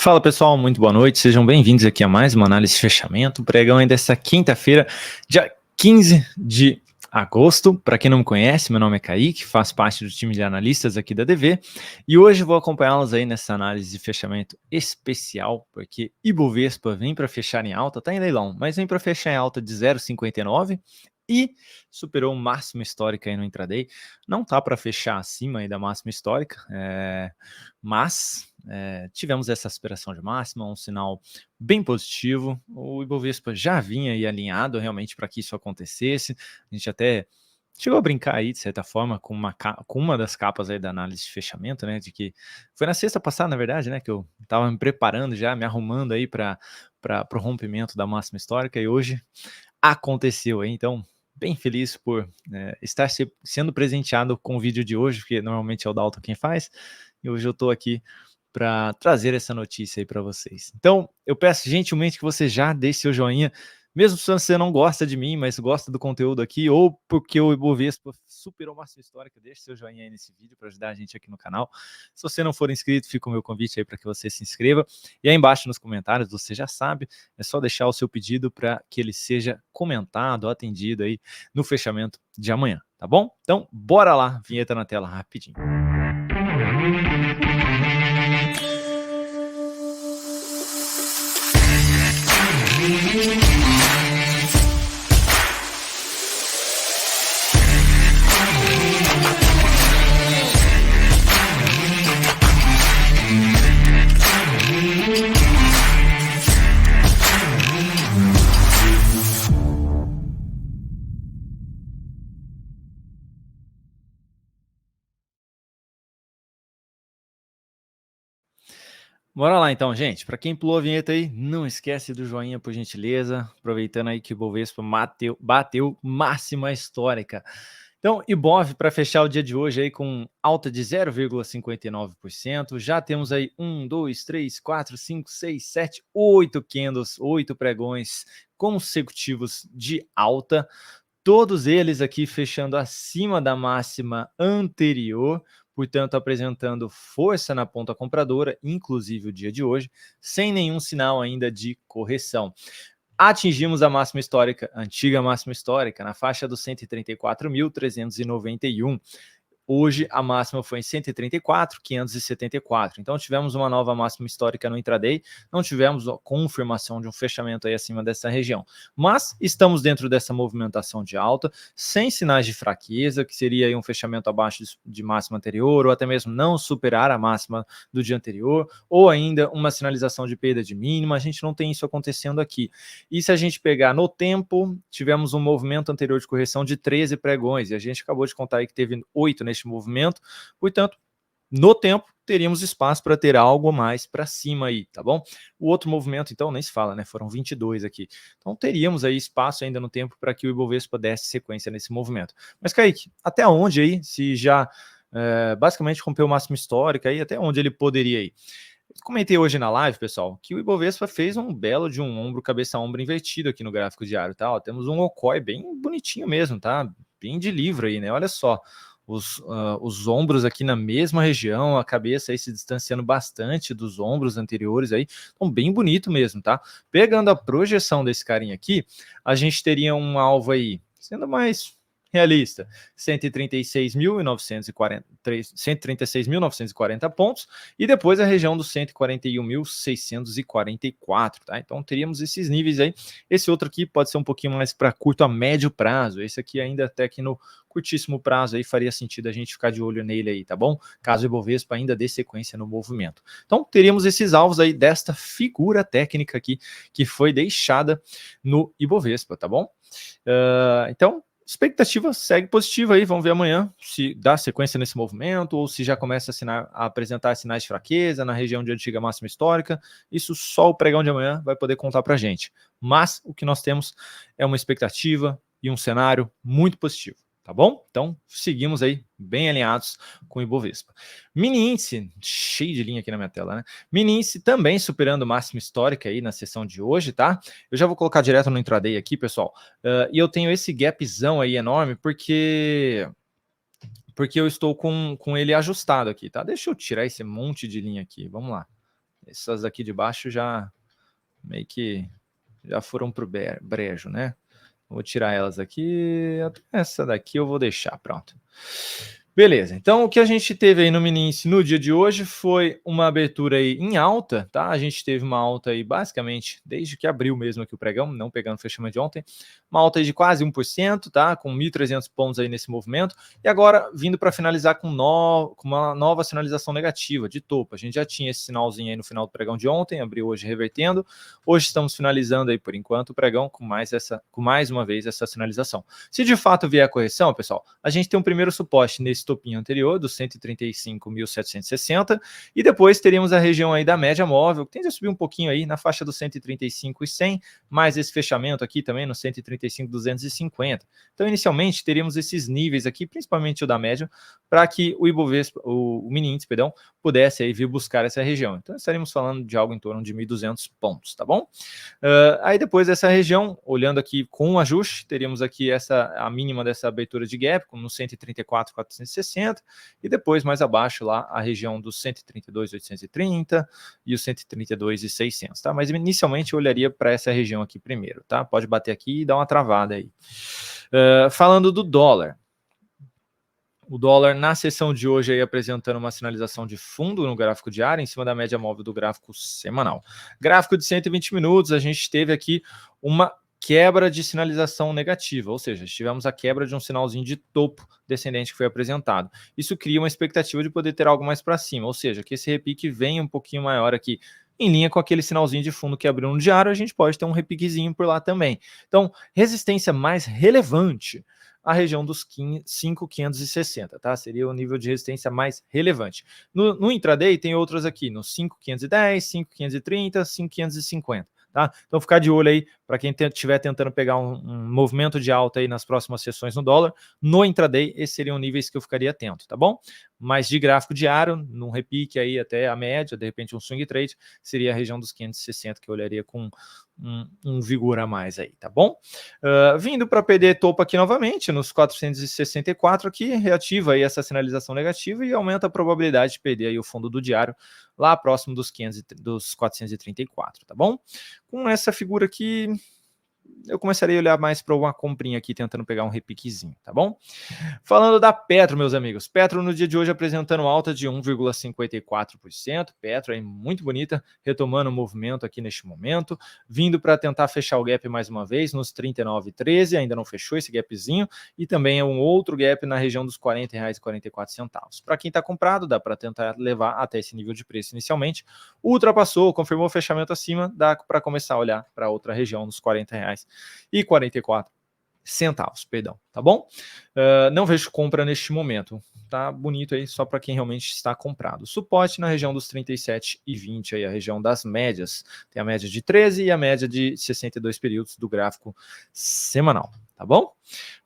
Fala pessoal, muito boa noite, sejam bem-vindos aqui a mais uma análise de fechamento, pregão aí dessa quinta-feira, dia 15 de agosto. Para quem não me conhece, meu nome é Kaique, faço parte do time de analistas aqui da DV e hoje vou acompanhá-los aí nessa análise de fechamento especial, porque Ibovespa vem para fechar em alta, tá em leilão, mas vem para fechar em alta de 0,59 e superou o máximo histórico aí no intraday. Não tá para fechar acima aí da máxima histórica, mas tivemos essa aspiração de máxima, um sinal bem positivo. O Ibovespa já vinha aí alinhado realmente para que isso acontecesse. A gente até chegou a brincar aí, de certa forma, com uma das capas aí da análise de fechamento, né? De que foi na sexta passada, na verdade, né? Que eu estava me preparando já, me arrumando aí para o rompimento da máxima histórica, e hoje aconteceu aí. Então, bem feliz por estar sendo presenteado com o vídeo de hoje, porque normalmente é o Dalton quem faz, e hoje eu estou aqui para trazer essa notícia aí para vocês. Então, eu peço gentilmente que você já deixe seu joinha, mesmo se você não gosta de mim, mas gosta do conteúdo aqui, ou porque o Ibovespa superou a máxima histórica, deixe seu joinha aí nesse vídeo para ajudar a gente aqui no canal. Se você não for inscrito, fica o meu convite aí para que você se inscreva. E aí embaixo nos comentários, você já sabe, é só deixar o seu pedido para que ele seja comentado, atendido aí no fechamento de amanhã, tá bom? Então, bora lá, vinheta na tela rapidinho. Bora lá então, gente. Para quem pulou a vinheta aí, não esquece do joinha, por gentileza. Aproveitando aí que o Ibovespa bateu máxima histórica. Então, Ibov para fechar o dia de hoje aí com alta de 0,59%. Já temos aí 1, 2, 3, 4, 5, 6, 7, 8 candles, 8 pregões consecutivos de alta. Todos eles aqui fechando acima da máxima anterior, portanto apresentando força na ponta compradora, inclusive o dia de hoje, sem nenhum sinal ainda de correção. Atingimos a máxima histórica, antiga máxima histórica, na faixa dos 134.391. Hoje a máxima foi em 134.574. Então tivemos uma nova máxima histórica no intraday, não tivemos a confirmação de um fechamento aí acima dessa região. Mas estamos dentro dessa movimentação de alta, sem sinais de fraqueza, que seria aí um fechamento abaixo de máxima anterior, ou até mesmo não superar a máxima do dia anterior, ou ainda uma sinalização de perda de mínima. A gente não tem isso acontecendo aqui. E se a gente pegar no tempo, tivemos um movimento anterior de correção de 13 pregões, e a gente acabou de contar aí que teve 8 neste movimento, portanto, no tempo, teríamos espaço para ter algo mais para cima aí, tá bom? O outro movimento, então, nem se fala, né? Foram 22 aqui. Então, teríamos aí espaço ainda no tempo para que o Ibovespa desse sequência nesse movimento. Mas, Kaique, até onde aí, se já basicamente rompeu o máximo histórico aí, até onde ele poderia ir? Comentei hoje na live, pessoal, que o Ibovespa fez um belo de um ombro, cabeça-ombro invertido aqui no gráfico diário, tá? Ó, temos um Okoi bem bonitinho mesmo, tá? Bem de livro aí, né? Olha só, os ombros aqui na mesma região, a cabeça aí se distanciando bastante dos ombros anteriores aí, então bem bonito mesmo, tá? Pegando a projeção desse carinha aqui, a gente teria um alvo aí, sendo mais realista, 136.940 pontos, e depois a região dos 141.644, tá? Então teríamos esses níveis aí. Esse outro aqui pode ser um pouquinho mais para curto a médio prazo, esse aqui ainda até que no curtíssimo prazo aí faria sentido a gente ficar de olho nele aí, tá bom? Caso o Ibovespa ainda dê sequência no movimento. Então teríamos esses alvos aí desta figura técnica aqui que foi deixada no Ibovespa, tá bom? Então, expectativa segue positiva aí, vamos ver amanhã se dá sequência nesse movimento ou se já começa a apresentar sinais de fraqueza na região de antiga máxima histórica. Isso só o pregão de amanhã vai poder contar pra gente. Mas o que nós temos é uma expectativa e um cenário muito positivo. Tá bom? Então, seguimos aí bem alinhados com o Ibovespa. Mini índice, cheio de linha aqui na minha tela, né? Mini índice também superando máxima histórica aí na sessão de hoje, tá? Eu já vou colocar direto no intraday aqui, pessoal. E eu tenho esse gapzão aí enorme porque eu estou com ele ajustado aqui, tá? Deixa eu tirar esse monte de linha aqui, vamos lá. Essas daqui de baixo já meio que já foram pro brejo, né? Vou tirar elas aqui. Essa daqui eu vou deixar, pronto. Beleza, então o que a gente teve aí no mini índice no dia de hoje foi uma abertura aí em alta, tá? A gente teve uma alta aí basicamente desde que abriu mesmo aqui o pregão, não pegando o fechamento de ontem, uma alta aí de quase 1%, tá? Com 1.300 pontos aí nesse movimento, e agora vindo para finalizar com uma nova sinalização negativa de topo. A gente já tinha esse sinalzinho aí no final do pregão de ontem, abriu hoje revertendo, hoje estamos finalizando aí por enquanto o pregão com mais uma vez essa sinalização. Se de fato vier a correção, pessoal, a gente tem um primeiro suporte nesse topinho anterior, dos 135.760, e depois teríamos a região aí da média móvel, que tende a subir um pouquinho aí na faixa dos 135.100, mais esse fechamento aqui também no 135.250. Então, inicialmente, teríamos esses níveis aqui, principalmente o da média, para que o Ibovespa, o mini índice, perdão, pudesse aí vir buscar essa região. Então, estaríamos falando de algo em torno de 1.200 pontos, tá bom? Aí depois dessa região, olhando aqui com um ajuste, teríamos aqui a mínima dessa abertura de gap, no 134.460, e depois mais abaixo lá a região dos 132.830 e os 132.600, tá? Mas inicialmente eu olharia para essa região aqui primeiro, tá? Pode bater aqui e dar uma travada aí. Falando do dólar. O dólar na sessão de hoje aí apresentando uma sinalização de fundo no gráfico diário, em cima da média móvel do gráfico semanal. Gráfico de 120 minutos, a gente teve aqui uma quebra de sinalização negativa, ou seja, tivemos a quebra de um sinalzinho de topo descendente que foi apresentado. Isso cria uma expectativa de poder ter algo mais para cima, ou seja, que esse repique venha um pouquinho maior aqui, em linha com aquele sinalzinho de fundo que abriu no diário, a gente pode ter um repiquezinho por lá também. Então, resistência mais relevante, a região dos 5.560, tá? Seria o nível de resistência mais relevante. No intraday tem outras aqui, no 5.510, 5.530, 5.550. Tá? Então ficar de olho aí para quem estiver tentando pegar um movimento de alta aí nas próximas sessões no dólar. No intraday, esses seriam níveis que eu ficaria atento, tá bom? Mas de gráfico diário, num repique aí até a média, de repente um swing trade, seria a região dos 560 que eu olharia com um vigor a mais aí, tá bom? Vindo para perder topo aqui novamente, nos 464 aqui, reativa aí essa sinalização negativa e aumenta a probabilidade de perder aí o fundo do diário lá próximo dos 434, tá bom? Com essa figura aqui, eu começaria a olhar mais para uma comprinha aqui, tentando pegar um repiquezinho, tá bom? Falando da Petro, meus amigos. Petro no dia de hoje apresentando alta de 1,54%. Petro aí muito bonita, retomando o movimento aqui neste momento, vindo para tentar fechar o gap mais uma vez nos 39,13, ainda não fechou esse gapzinho, e também é um outro gap na região dos R$ 40,44. Para quem está comprado, dá para tentar levar até esse nível de preço inicialmente. Ultrapassou, confirmou o fechamento acima, dá para começar a olhar para outra região dos R$ 40,44, perdão, tá bom? Não vejo compra neste momento, tá bonito aí, só para quem realmente está comprado. Suporte na região dos 37,20 aí, a região das médias. Tem a média de 13 e a média de 62 períodos do gráfico semanal, tá bom?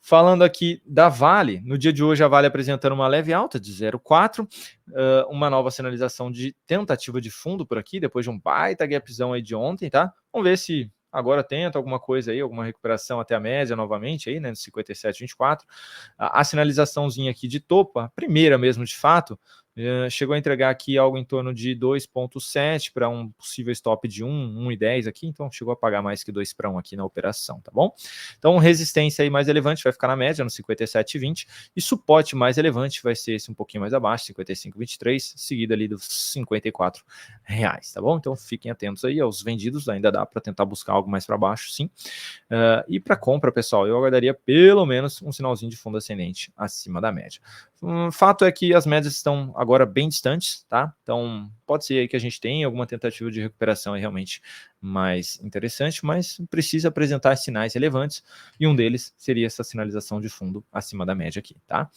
Falando aqui da Vale, no dia de hoje a Vale apresentando uma leve alta de 0,4, uma nova sinalização de tentativa de fundo por aqui, depois de um baita gapzão aí de ontem, tá? Vamos ver se agora tenta alguma coisa aí, alguma recuperação até a média novamente aí, né, no 57,24. A sinalizaçãozinha aqui de topo, a primeira mesmo de fato, chegou a entregar aqui algo em torno de 2,7 para um possível stop de 1,10 aqui, então chegou a pagar mais que 2 para 1 aqui na operação, tá bom? Então resistência aí mais relevante vai ficar na média, no 57,20, e suporte mais relevante vai ser esse um pouquinho mais abaixo, 55,23, seguido ali dos R$ 54, tá bom? Então fiquem atentos aí aos vendidos, ainda dá para tentar buscar algo mais para baixo, sim. E para compra, pessoal, eu aguardaria pelo menos um sinalzinho de fundo ascendente acima da média. Fato é que as médias estão agora bem distantes, tá? Então pode ser aí que a gente tenha alguma tentativa de recuperação aí realmente mais interessante, mas precisa apresentar sinais relevantes, e um deles seria essa sinalização de fundo acima da média aqui, tá?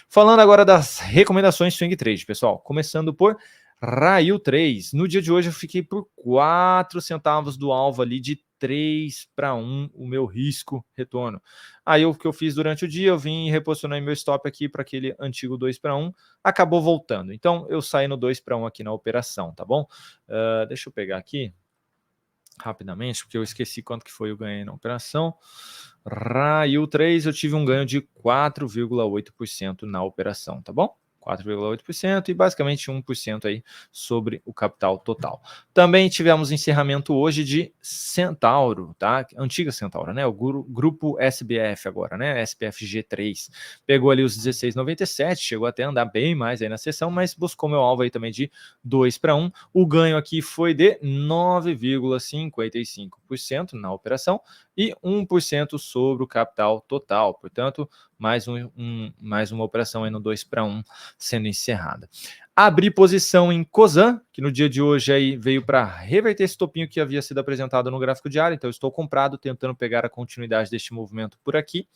Falando agora das recomendações swing trade, pessoal, começando por Raio 3. No dia de hoje eu fiquei por 4 centavos do alvo ali de 3 para 1 o meu risco retorno. Aí o que eu fiz durante o dia, eu vim e reposicionei meu stop aqui para aquele antigo 2 para 1, acabou voltando. Então eu saí no 2 para 1 aqui na operação, tá bom? Deixa eu pegar aqui rapidamente, porque eu esqueci quanto que foi o ganho na operação. Raio 3, eu tive um ganho de 4,8% na operação, tá bom? 4,8% e basicamente 1% aí sobre o capital total. Também tivemos encerramento hoje de Centauro, tá? Antiga Centauro, né? O grupo SBF agora, né? SPFG3. Pegou ali os 16,97, chegou até a andar bem mais aí na sessão, mas buscou meu alvo aí também de 2-1. O ganho aqui foi de 9,55% na operação e 1% sobre o capital total. Portanto, mais uma operação aí no 2-1 sendo encerrada. Abri posição em Cosan, que no dia de hoje aí veio para reverter esse topinho que havia sido apresentado no gráfico diário, então eu estou comprado, tentando pegar a continuidade deste movimento por aqui.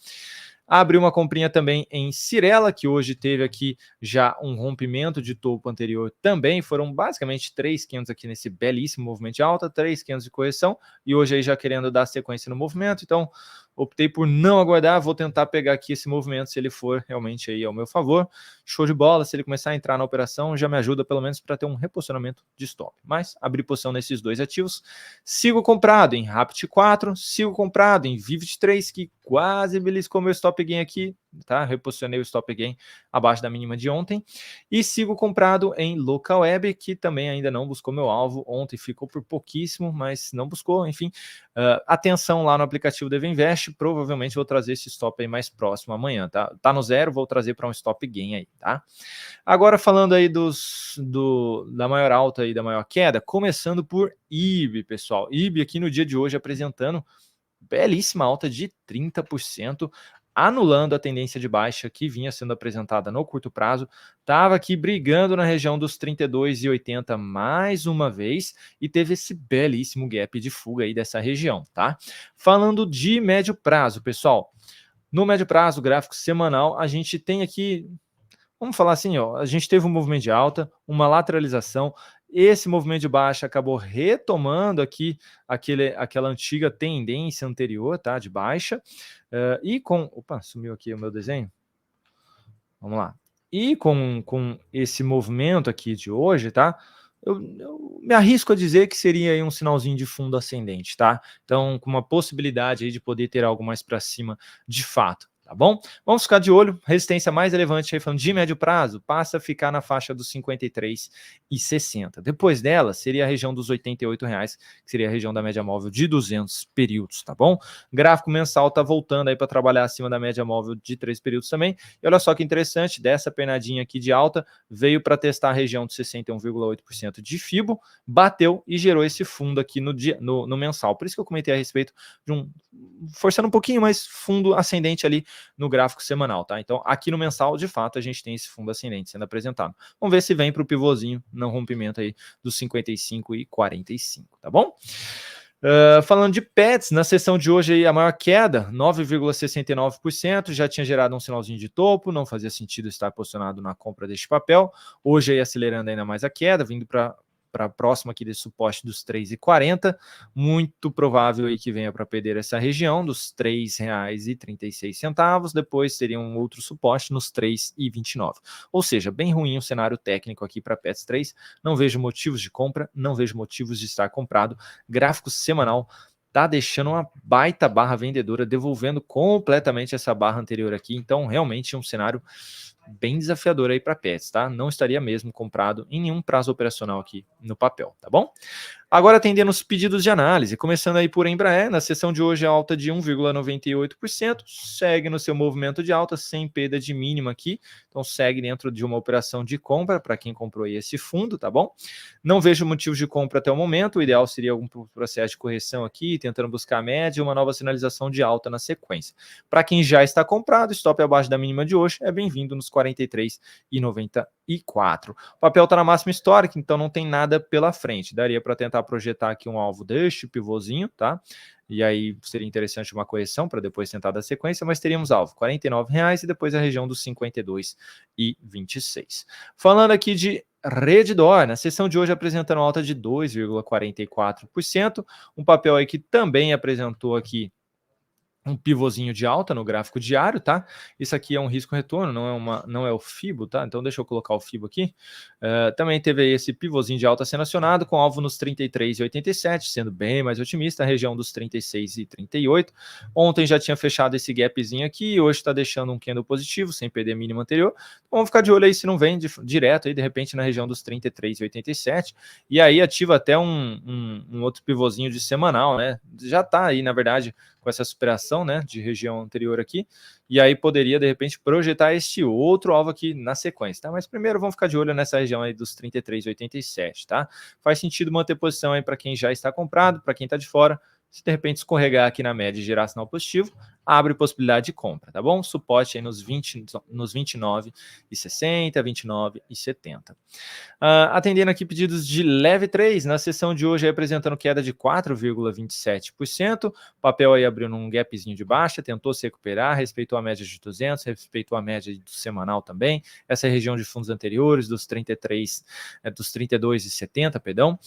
Abri uma comprinha também em Cyrela, que hoje teve aqui já um rompimento de topo anterior também. Foram basicamente 3,500 aqui nesse belíssimo movimento de alta, 3,500 de correção, e hoje aí já querendo dar sequência no movimento. Então, optei por não aguardar, vou tentar pegar aqui esse movimento se ele for realmente aí ao meu favor. Show de bola, se ele começar a entrar na operação, já me ajuda pelo menos para ter um reposicionamento de stop. Mas abri posição nesses dois ativos. Sigo comprado em Rapid 4, sigo comprado em Vivid 3, que quase beliscou meu stop gain aqui, tá? Reposicionei o stop gain abaixo da mínima de ontem. E sigo comprado em Local Web, que também ainda não buscou meu alvo. Ontem ficou por pouquíssimo, mas não buscou, enfim. Atenção lá no aplicativo Devinvest, provavelmente vou trazer esse stop aí mais próximo amanhã, tá? Tá no zero, vou trazer para um stop gain aí, tá? Agora falando aí da maior alta e da maior queda, começando por IB, pessoal. IB aqui no dia de hoje apresentando belíssima alta de 30%, anulando a tendência de baixa que vinha sendo apresentada no curto prazo, estava aqui brigando na região dos 32,80 mais uma vez e teve esse belíssimo gap de fuga aí dessa região, tá? Falando de médio prazo, pessoal, no médio prazo, gráfico semanal, a gente tem aqui, vamos falar assim, ó, a gente teve um movimento de alta, uma lateralização, esse movimento de baixa acabou retomando aqui aquela antiga tendência anterior, tá, de baixa, e com... Opa, sumiu aqui o meu desenho. Vamos lá. E com esse movimento aqui de hoje, tá, eu me arrisco a dizer que seria aí um sinalzinho de fundo ascendente, tá? Então, com uma possibilidade aí de poder ter algo mais para cima de fato. Tá bom? Vamos ficar de olho. Resistência mais relevante aí, falando de médio prazo, passa a ficar na faixa dos 53,60. Depois dela, seria a região dos R$88, que seria a região da média móvel de 200 períodos, tá bom? Gráfico mensal tá voltando aí para trabalhar acima da média móvel de 3 períodos também. E olha só que interessante, dessa pernadinha aqui de alta, veio para testar a região de 61,8% de FIBO, bateu e gerou esse fundo aqui no mensal. Por isso que eu comentei a respeito de forçando um pouquinho mais fundo ascendente ali no gráfico semanal, tá? Então, aqui no mensal, de fato, a gente tem esse fundo ascendente sendo apresentado. Vamos ver se vem para o pivôzinho no rompimento aí dos 55,45, tá bom? Falando de PETs, na sessão de hoje aí, a maior queda, 9,69%, já tinha gerado um sinalzinho de topo, não fazia sentido estar posicionado na compra deste papel. Hoje aí acelerando ainda mais a queda, vindo para próximo aqui desse suporte dos 3,40, muito provável aí que venha para perder essa região dos R$3,36, depois teria um outro suporte nos 3,29. Ou seja, bem ruim o cenário técnico aqui para PETS 3, não vejo motivos de compra, não vejo motivos de estar comprado. Gráfico semanal tá deixando uma baita barra vendedora, devolvendo completamente essa barra anterior aqui, então realmente é um cenário bem desafiador aí para PETs, tá? Não estaria mesmo comprado em nenhum prazo operacional aqui no papel, tá bom? Agora atendendo os pedidos de análise, começando aí por Embraer, na sessão de hoje alta de 1,98%, segue no seu movimento de alta, sem perda de mínima aqui, então segue dentro de uma operação de compra para quem comprou aí esse fundo, tá bom? Não vejo motivos de compra até o momento, o ideal seria algum processo de correção aqui, tentando buscar a média e uma nova sinalização de alta na sequência. Para quem já está comprado, stop abaixo da mínima de hoje, é bem-vindo nos 43,94. O papel está na máxima histórica, então não tem nada pela frente, daria para tentar projetar aqui um alvo deste pivôzinho, tá? E aí seria interessante uma correção para depois tentar dar sequência, mas teríamos alvo R$49 e depois a região dos 52,26. Falando aqui de Redditor, na sessão de hoje apresentando alta de 2,44%, um papel aí que também apresentou aqui um pivôzinho de alta no gráfico diário, tá? Isso aqui é um risco-retorno, não é o FIBO, tá? Então deixa eu colocar o FIBO aqui. Também teve aí esse pivôzinho de alta sendo acionado, com alvo nos 33,87, sendo bem mais otimista, a região dos 36,38. Ontem já tinha fechado esse gapzinho aqui, hoje está deixando um candle positivo, sem perder a mínima anterior. Então, vamos ficar de olho aí se não vem direto aí, de repente, na região dos 33,87. E aí ativa até um outro pivôzinho de semanal, né? Já está aí, na verdade, com essa superação, né, de região anterior aqui, e aí poderia, de repente, projetar este outro alvo aqui na sequência, tá? Mas primeiro vamos ficar de olho nessa região aí dos 33,87, tá? Faz sentido manter posição aí para quem já está comprado, para quem está de fora. Se de repente escorregar aqui na média e gerar sinal positivo, abre possibilidade de compra, tá bom? Suporte aí nos 29,60, 29,70. Atendendo aqui pedidos de leve 3, na sessão de hoje apresentando queda de 4,27%, papel aí abriu num gapzinho de baixa, tentou se recuperar, respeitou a média de 200, respeitou a média do semanal também, essa é a região de fundos anteriores, dos 32,70, perdão,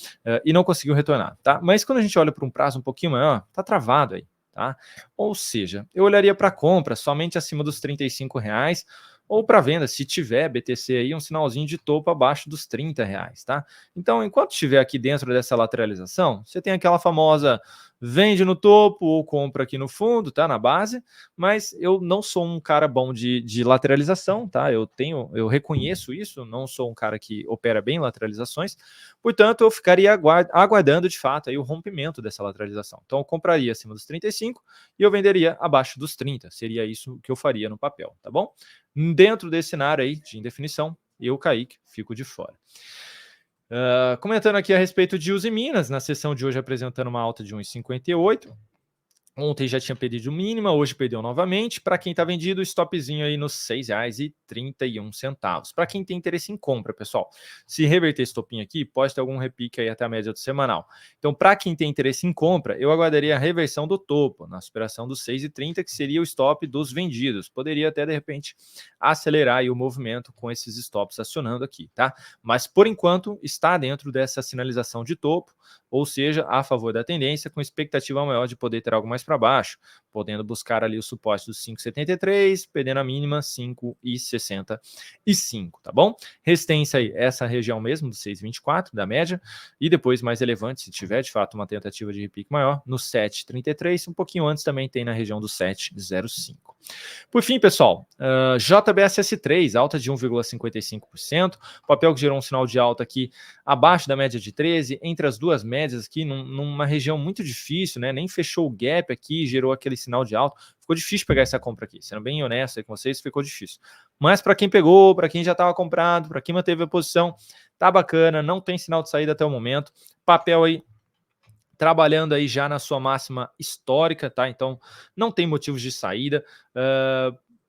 e não conseguiu retornar, tá? Mas quando a gente olha para um prazo um pouquinho maior, tá travado aí, tá? Ou seja, eu olharia para compra somente acima dos R$35, ou para venda, se tiver BTC aí, um sinalzinho de topo abaixo dos R$30, tá? Então, enquanto estiver aqui dentro dessa lateralização, você tem aquela famosa vende no topo ou compra aqui no fundo, tá? Na base, mas eu não sou um cara bom de lateralização, tá? Eu reconheço isso, não sou um cara que opera bem lateralizações, portanto, eu ficaria aguardando de fato aí o rompimento dessa lateralização. Então, eu compraria acima dos 35 e eu venderia abaixo dos 30. Seria isso que eu faria no papel, tá bom? Dentro desse cenário aí de indefinição, eu, Kaique, fico de fora. Comentando aqui a respeito de Uzi Minas, na sessão de hoje apresentando uma alta de 1,58. Ontem já tinha perdido mínima, hoje perdeu novamente. Para quem está vendido, stopzinho aí nos R$6,31. Para quem tem interesse em compra, pessoal, se reverter esse topinho aqui, pode ter algum repique aí até a média do semanal. Então, para quem tem interesse em compra, eu aguardaria a reversão do topo, na superação dos 6,30, que seria o stop dos vendidos. Poderia até, de repente, acelerar aí o movimento com esses stops acionando aqui, tá? Mas, por enquanto, está dentro dessa sinalização de topo, ou seja, a favor da tendência, com expectativa maior de poder ter algo mais para baixo, podendo buscar ali o suporte dos 5,73, perdendo a mínima 5,65, tá bom? Resistência aí, essa região mesmo, do 6,24 da média, e depois mais elevante, se tiver de fato uma tentativa de repique maior, no 7,33, um pouquinho antes também tem na região do 7,05. Por fim, pessoal, JBSS3, alta de 1,55%, papel que gerou um sinal de alta aqui abaixo da média de 13, entre as duas médias aqui, numa região muito difícil, né? Nem fechou o gap aqui, gerou aquele sinal de alta. Ficou difícil pegar essa compra aqui, sendo bem honesto aí com vocês, ficou difícil. Mas para quem pegou, para quem já estava comprado, para quem manteve a posição, tá bacana, não tem sinal de saída até o momento. Papel aí trabalhando aí já na sua máxima histórica, tá? Então não tem motivos de saída.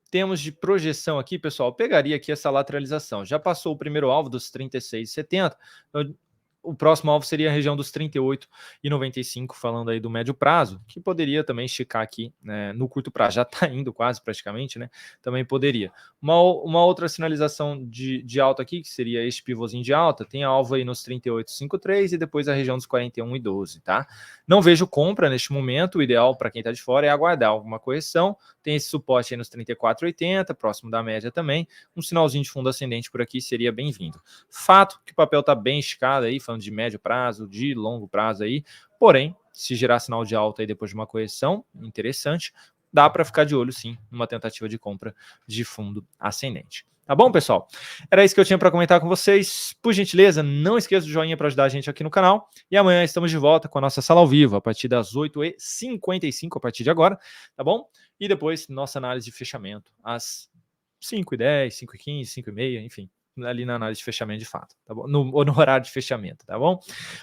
Temos de projeção aqui, pessoal, eu pegaria aqui essa lateralização. Já passou o primeiro alvo dos 36,70. O próximo alvo seria a região dos 38,95, falando aí do médio prazo, que poderia também esticar aqui, né, no curto prazo. Já está indo quase praticamente, né? Também poderia. Uma outra sinalização de alta aqui, que seria este pivôzinho de alta, tem alvo aí nos 38,53 e depois a região dos 41,12, tá? Não vejo compra neste momento. O ideal para quem está de fora é aguardar alguma correção. Tem esse suporte aí nos 34,80, próximo da média também. Um sinalzinho de fundo ascendente por aqui seria bem-vindo. Fato que o papel está bem esticado aí, falando de médio prazo, de longo prazo aí. Porém, se gerar sinal de alta aí depois de uma correção interessante, dá para ficar de olho sim numa tentativa de compra de fundo ascendente. Tá bom, pessoal? Era isso que eu tinha para comentar com vocês. Por gentileza, não esqueça do joinha para ajudar a gente aqui no canal. E amanhã estamos de volta com a nossa sala ao vivo, a partir das 8h55, a partir de agora, tá bom? E depois, nossa análise de fechamento, às 5h10, 5h15, 5h30, enfim, ali na análise de fechamento de fato, tá bom? No horário de fechamento, tá bom?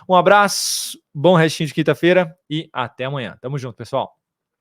Um abraço, bom restinho de quinta-feira e até amanhã. Tamo junto, pessoal.